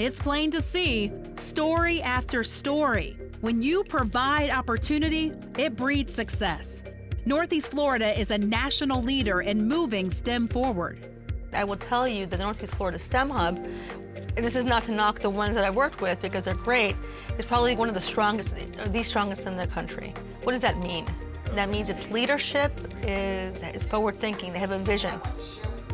It's plain to see, story after story. When you provide opportunity, it breeds success. Northeast Florida is a national leader in moving STEM forward. I will tell you the Northeast Florida STEM Hub, and this is not to knock the ones that I've worked with because they're great, it's probably one of the strongest, or the strongest in the country. What does that mean? That means its leadership is forward thinking. They have a vision.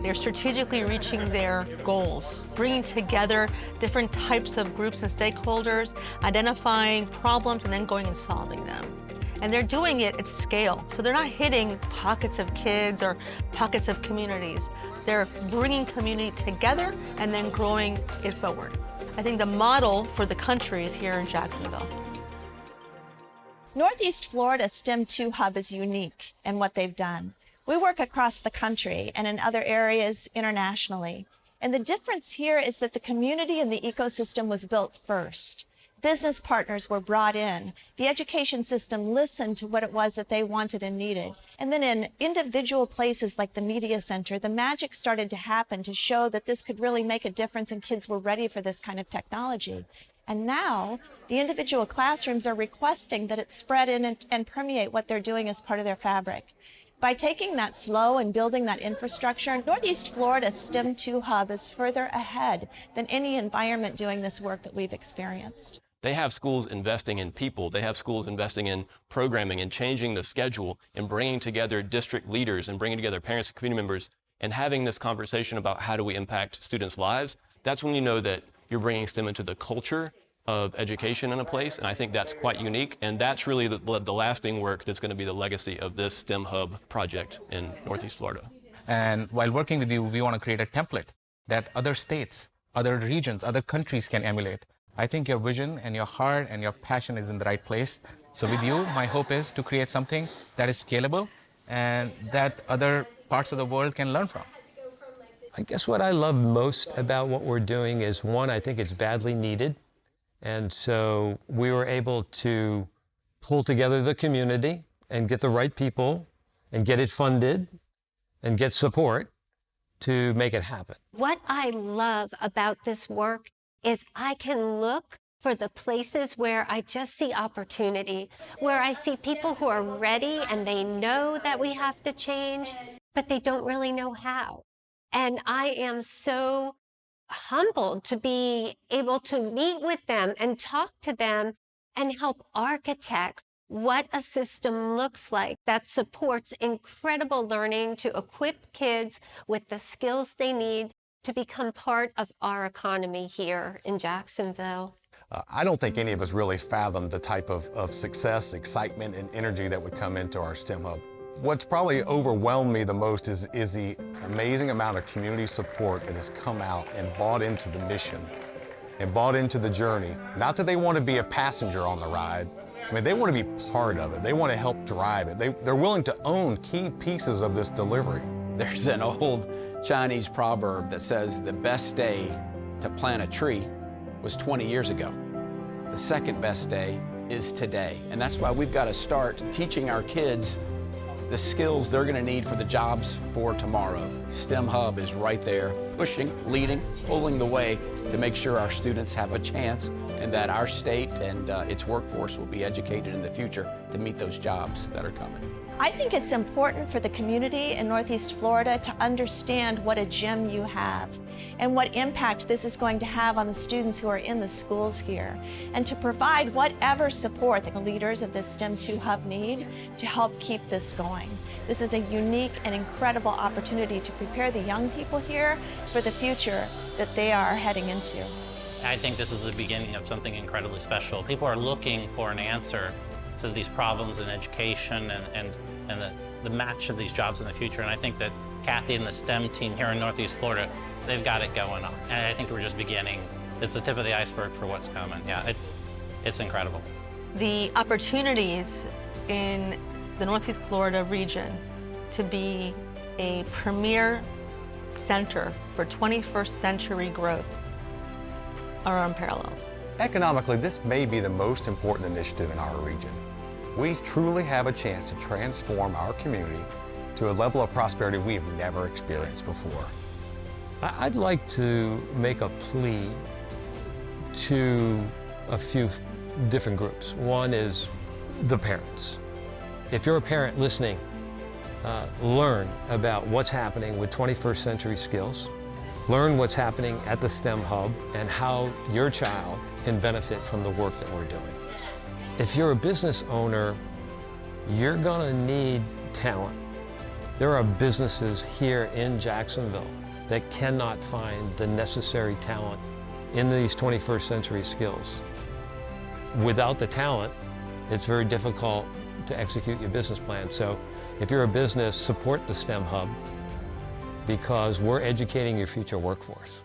They're strategically reaching their goals, bringing together different types of groups and stakeholders, identifying problems, and then going and solving them. And they're doing it at scale. So they're not hitting pockets of kids or pockets of communities. They're bringing community together and then growing it forward. I think the model for the country is here in Jacksonville. Northeast Florida STEM 2 Hub is unique in what they've done. We work across the country and in other areas internationally. And the difference here is that the community and the ecosystem was built first. Business partners were brought in. The education system listened to what it was that they wanted and needed. And then in individual places like the Media Center, the magic started to happen to show that this could really make a difference and kids were ready for this kind of technology. And now the individual classrooms are requesting that it spread in and permeate what they're doing as part of their fabric. By taking that slow and building that infrastructure, Northeast Florida STEM 2 Hub is further ahead than any environment doing this work that we've experienced. They have schools investing in people. They have schools investing in programming and changing the schedule and bringing together district leaders and bringing together parents and community members and having this conversation about how do we impact students' lives. That's when you know that you're bringing STEM into the culture of education in a place, and I think that's quite unique, and that's really the lasting work that's going to be the legacy of this STEM Hub project in Northeast Florida. And while working with you, we want to create a template that other states, other regions, other countries can emulate. I think your vision and your heart and your passion is in the right place. So with you, my hope is to create something that is scalable and that other parts of the world can learn from. I guess what I love most about what we're doing is, one, I think it's badly needed. And so we were able to pull together the community and get the right people and get it funded and get support to make it happen. What I love about this work is I can look for the places where I just see opportunity, where I see people who are ready and they know that we have to change, but they don't really know how. And I am so humbled to be able to meet with them and talk to them and help architect what a system looks like that supports incredible learning to equip kids with the skills they need to become part of our economy here in Jacksonville. I don't think any of us really fathomed the type of success, excitement, and energy that would come into our STEM Hub. What's probably overwhelmed me the most is the amazing amount of community support that has come out and bought into the mission and bought into the journey. Not that they want to be a passenger on the ride. I mean, they want to be part of it. They want to help drive it. They're willing to own key pieces of this delivery. There's an old Chinese proverb that says the best day to plant a tree was 20 years ago. The second best day is today. And that's why we've got to start teaching our kids the skills they're going to need for the jobs for tomorrow. STEM Hub is right there, pushing, leading, pulling the way to make sure our students have a chance and that our state and its workforce will be educated in the future to meet those jobs that are coming. I think it's important for the community in Northeast Florida to understand what a gem you have and what impact this is going to have on the students who are in the schools here, and to provide whatever support that the leaders of this STEM 2 Hub need to help keep this going. This is a unique and incredible opportunity to prepare the young people here for the future that they are heading into. I think this is the beginning of something incredibly special. People are looking for an answer to these problems in education and the match of these jobs in the future. And I think that Kathy and the STEM team here in Northeast Florida, they've got it going on. And I think we're just beginning. It's the tip of the iceberg for what's coming. Yeah, it's incredible. The opportunities in the Northeast Florida region to be a premier center for 21st century growth are unparalleled. Economically, this may be the most important initiative in our region. We truly have a chance to transform our community to a level of prosperity we have never experienced before. I'd like to make a plea to a few different groups. One is the parents. If you're a parent listening, learn about what's happening with 21st century skills. Learn what's happening at the STEM Hub and how your child can benefit from the work that we're doing. If you're a business owner, you're gonna need talent. There are businesses here in Jacksonville that cannot find the necessary talent in these 21st century skills. Without the talent, it's very difficult to execute your business plan. So if you're a business, support the STEM Hub because we're educating your future workforce.